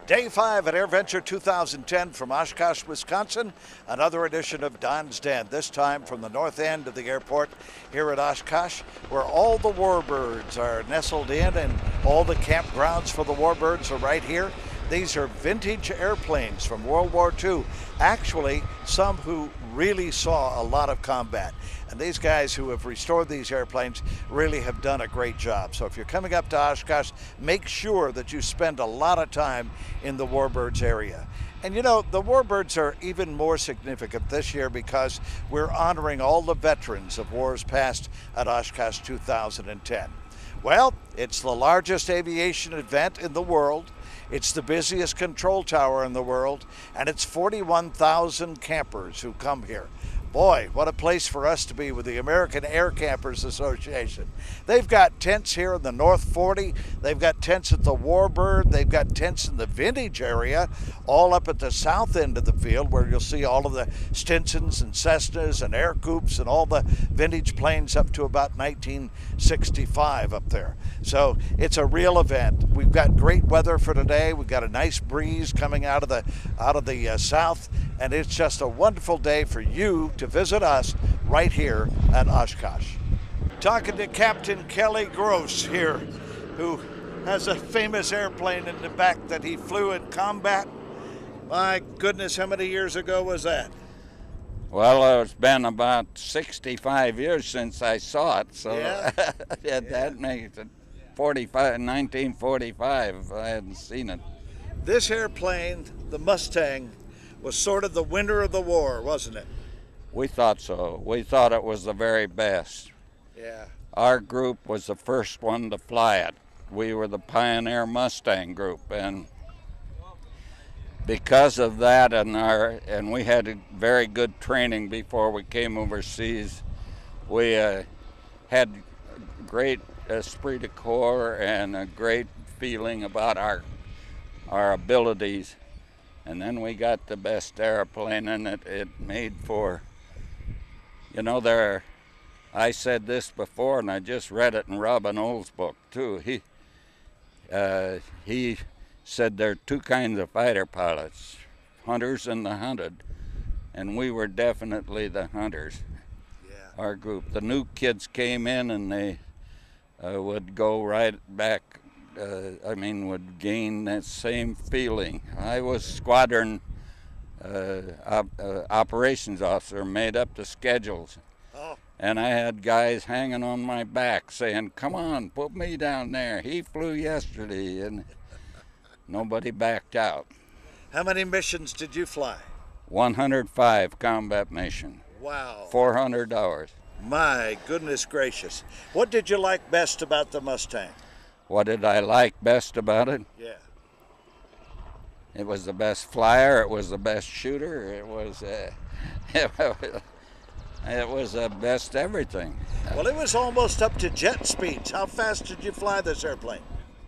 Day 5 at AirVenture 2010 from Oshkosh, Wisconsin. Another edition of Don's Den, this time from the north end of the airport here at Oshkosh, where all the warbirds are nestled in and all the campgrounds for the warbirds are right here. These are vintage airplanes from World War II. Actually, some who really saw a lot of combat. And these guys who have restored these airplanes really have done a great job. So if you're coming up to Oshkosh, make sure that you spend a lot of time in the warbirds area. And you know, the warbirds are even more significant this year because we're honoring all the veterans of wars past at Oshkosh 2010. Well, it's the largest aviation event in the world. It's the busiest control tower in the world, and it's 41,000 campers who come here. Boy, what a place for us to be with the American Air Campers Association. They've got tents here in the North 40. They've got tents at the Warbird. They've got tents in the vintage area, all up at the south end of the field where you'll see all of the Stinsons and Cessnas and Air Coups and all the vintage planes up to about 1965 up there. So it's a real event. We've got great weather for today. We've got a nice breeze coming out of the south, and it's just a wonderful day for you to visit us right here at Oshkosh. Talking to Captain Kelly Gross here, who has a famous airplane in the back that he flew in combat. My goodness, how many years ago was that? Well, it's been about 65 years since I saw it, so Yeah. that makes it 1945 if I hadn't seen it. This airplane, the Mustang, was sort of the winner of the war, wasn't it? We thought so. We thought it was the very best. Yeah. Our group was the first one to fly it. We were the Pioneer Mustang group, and because of that and we had very good training before we came overseas, we had great esprit de corps and a great feeling about our abilities. And then we got the best airplane, and it made for, you know, I said this before, and I just read it in Robin Old's book too. He said there are two kinds of fighter pilots, hunters and the hunted, and we were definitely the hunters. Yeah. Our group. The new kids came in, and they would go right back. Would gain that same feeling. I was squadron operations officer, made up the schedules. Oh. And I had guys hanging on my back saying, "Come on, put me down there. He flew yesterday," and nobody backed out. How many missions did you fly? 105 combat mission. Wow. 400 hours. My goodness gracious. What did you like best about the Mustang? What did I like best about it? Yeah. It was the best flyer. It was the best shooter. It was the best everything. Well, it was almost up to jet speeds. How fast did you fly this airplane?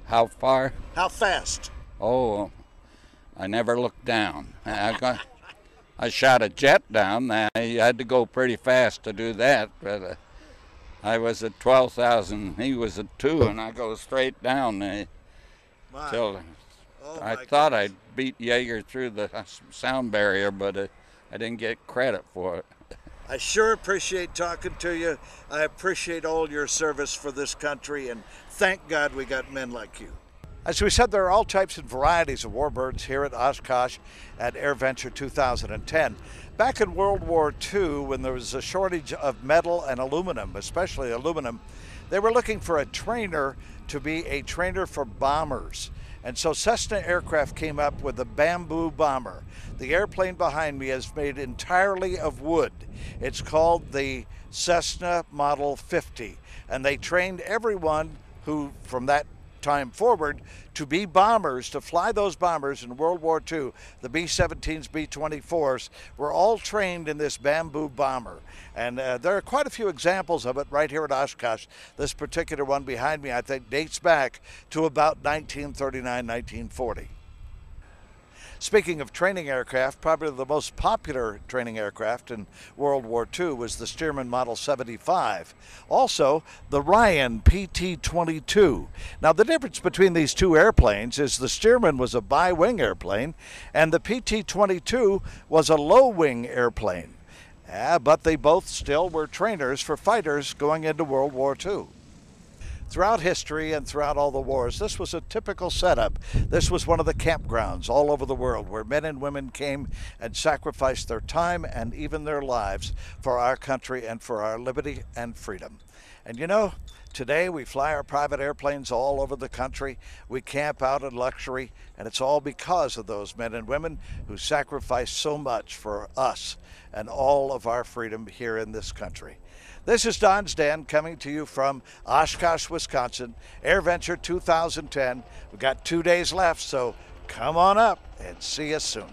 How far? How fast? Oh, I never looked down. I shot a jet down. I had to go pretty fast to do that, but I was at 12,000. He was at 2, and I go straight down till I thought I'd beat Yeager through the sound barrier, but I didn't get credit for it. I sure appreciate talking to you. I appreciate all your service for this country, and thank God we got men like you. As we said, there are all types and varieties of warbirds here at Oshkosh at AirVenture 2010. Back in World War II, when there was a shortage of metal and aluminum, especially aluminum, they were looking for a trainer to be a trainer for bombers. And so Cessna Aircraft came up with the bamboo bomber. The airplane behind me is made entirely of wood. It's called the Cessna Model 50. And they trained everyone who, from that time forward, to be bombers, to fly those bombers in World War II. The B-17s, B-24s were all trained in this bamboo bomber. And there are quite a few examples of it right here at Oshkosh. This particular one behind me, I think, dates back to about 1939, 1940. Speaking of training aircraft, probably the most popular training aircraft in World War II was the Stearman Model 75. Also, the Ryan PT-22. Now, the difference between these two airplanes is the Stearman was a bi-wing airplane and the PT-22 was a low-wing airplane. But they both still were trainers for fighters going into World War II. Throughout history and throughout all the wars, this was a typical setup. This was one of the campgrounds all over the world where men and women came and sacrificed their time and even their lives for our country and for our liberty and freedom. And you know, today we fly our private airplanes all over the country. We camp out in luxury, and it's all because of those men and women who sacrificed so much for us and all of our freedom here in this country. This is Don's Den coming to you from Oshkosh, Wisconsin, AirVenture 2010. We've got 2 days left, so come on up and see us soon.